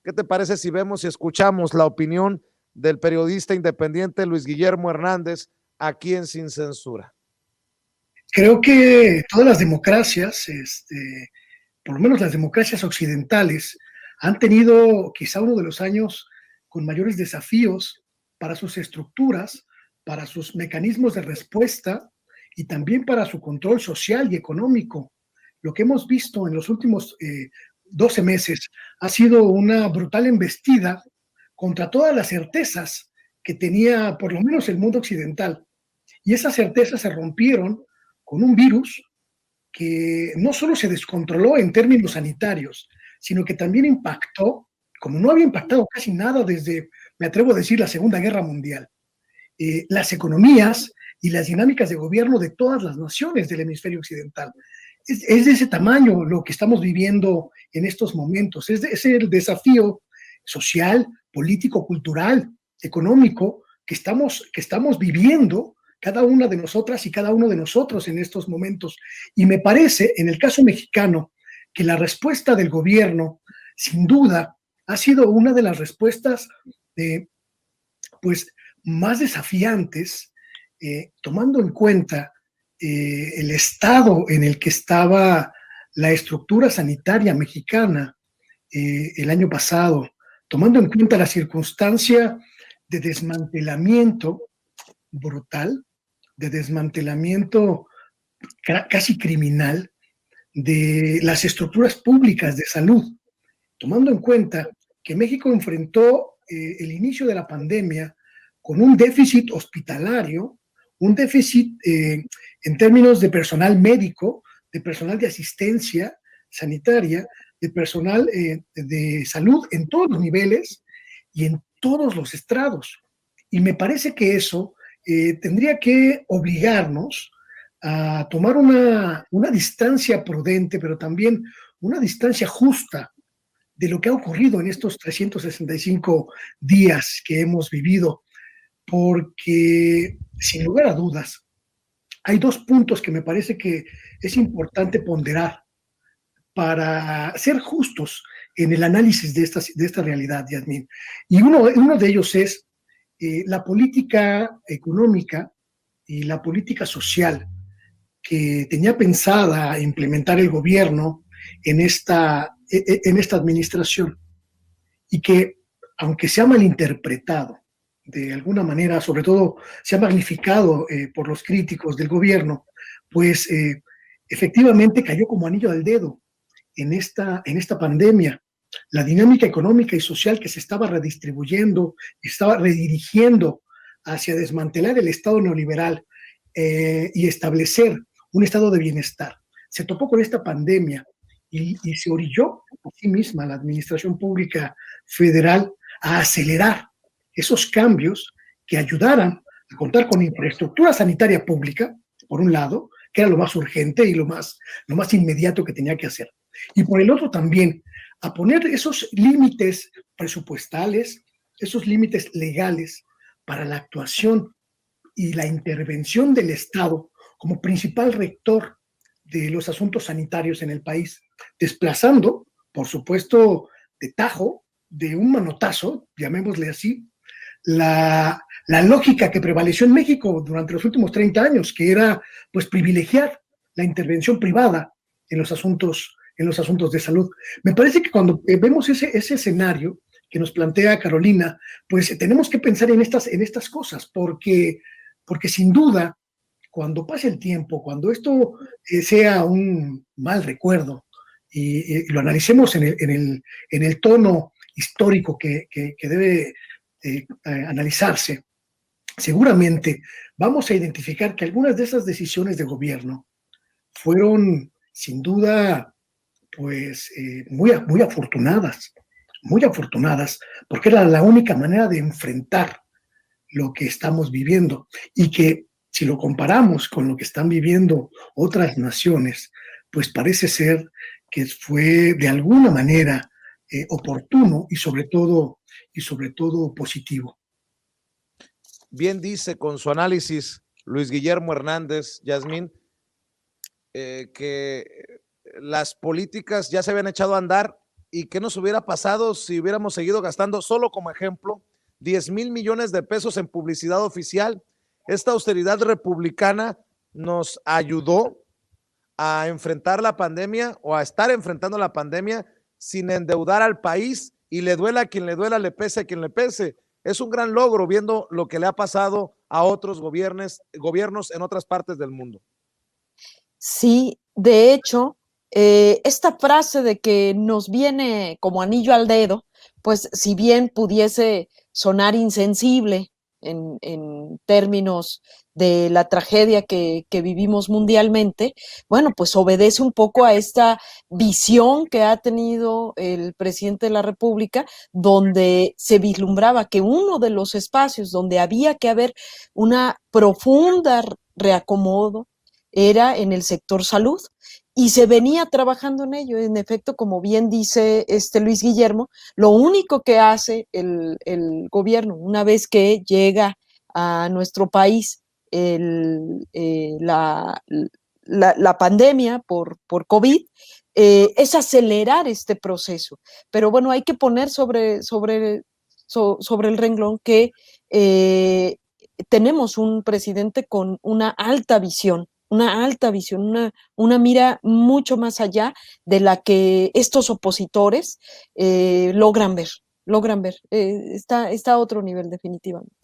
¿Qué te parece si vemos y escuchamos la opinión del periodista independiente Luis Guillermo Hernández aquí en Sin Censura? Creo que todas las democracias, por lo menos las democracias occidentales, han tenido quizá uno de los años con mayores desafíos para sus estructuras, para sus mecanismos de respuesta y también para su control social y económico. Lo que hemos visto en los últimos 12 meses ha sido una brutal embestida contra todas las certezas que tenía por lo menos el mundo occidental. Y esas certezas se rompieron con un virus que no solo se descontroló en términos sanitarios, sino que también impactó, como no había impactado casi nada desde, me atrevo a decir, la Segunda Guerra Mundial, las economías y las dinámicas de gobierno de todas las naciones del hemisferio occidental. Es de ese tamaño lo que estamos viviendo en estos momentos. Es el desafío social, político, cultural, económico que estamos viviendo cada una de nosotras y cada uno de nosotros en estos momentos. Y me parece, en el caso mexicano, que la respuesta del gobierno, sin duda, ha sido una de las respuestas pues, más desafiantes, tomando en cuenta el estado en el que estaba la estructura sanitaria mexicana el año pasado, tomando en cuenta la circunstancia de desmantelamiento brutal, de desmantelamiento casi criminal de las estructuras públicas de salud, tomando en cuenta que México enfrentó el inicio de la pandemia con un déficit hospitalario, un déficit en términos de personal médico, de personal de asistencia sanitaria, de personal de salud en todos los niveles y en todos los estrados. Y me parece que eso tendría que obligarnos a tomar una distancia prudente, pero también una distancia justa de lo que ha ocurrido en estos 365 días que hemos vivido, porque sin lugar a dudas, hay dos puntos que me parece que es importante ponderar para ser justos en el análisis de esta realidad, Yasmín. Y uno de ellos es la política económica y la política social que tenía pensada implementar el gobierno en esta administración y que, aunque se ha malinterpretado de alguna manera, sobre todo se ha magnificado por los críticos del gobierno, pues efectivamente cayó como anillo al dedo en esta pandemia. La dinámica económica y social que se estaba redistribuyendo, estaba redirigiendo hacia desmantelar el Estado neoliberal y establecer un estado de bienestar. Se topó con esta pandemia y se orilló a sí misma la administración pública federal a acelerar esos cambios que ayudaran a contar con infraestructura sanitaria pública, por un lado, que era lo más urgente y lo más inmediato que tenía que hacer. Y por el otro también, a poner esos límites presupuestales, esos límites legales para la actuación y la intervención del Estado como principal rector de los asuntos sanitarios en el país, desplazando, por supuesto, de tajo, de un manotazo, llamémosle así, la lógica que prevaleció en México durante los últimos 30 años, que era pues privilegiar la intervención privada en los asuntos de salud. Me parece que cuando vemos ese escenario que nos plantea Carolina, pues tenemos que pensar en estas cosas, porque sin duda, cuando pase el tiempo, cuando esto sea un mal recuerdo y lo analicemos en el tono histórico que debe analizarse, seguramente vamos a identificar que algunas de esas decisiones de gobierno fueron sin duda pues muy afortunadas, porque era la única manera de enfrentar lo que estamos viviendo y que si lo comparamos con lo que están viviendo otras naciones, pues parece ser que fue de alguna manera oportuno y sobre todo positivo. Bien dice con su análisis Luis Guillermo Hernández, Yasmín, que las políticas ya se habían echado a andar ¿Y qué nos hubiera pasado si hubiéramos seguido gastando, solo como ejemplo, 10,000 millones de pesos en publicidad oficial? Esta austeridad republicana nos ayudó a enfrentar la pandemia o a estar enfrentando la pandemia sin endeudar al país, y le duela a quien le duela, le pese a quien le pese. Es un gran logro viendo lo que le ha pasado a otros gobiernos en otras partes del mundo. Sí, de hecho, esta frase de que nos viene como anillo al dedo, pues si bien pudiese sonar insensible en términos de la tragedia que vivimos mundialmente, bueno, pues obedece un poco a esta visión que ha tenido el presidente de la República, donde se vislumbraba que uno de los espacios donde había que haber una profunda reacomodo era en el sector salud, y se venía trabajando en ello. En efecto, como bien dice Luis Guillermo, lo único que hace el gobierno una vez que llega a nuestro país la pandemia por COVID, es acelerar este proceso. Pero bueno, hay que poner sobre el renglón que tenemos un presidente con una alta visión, una mira mucho más allá de la que estos opositores logran ver. Está a otro nivel definitivamente.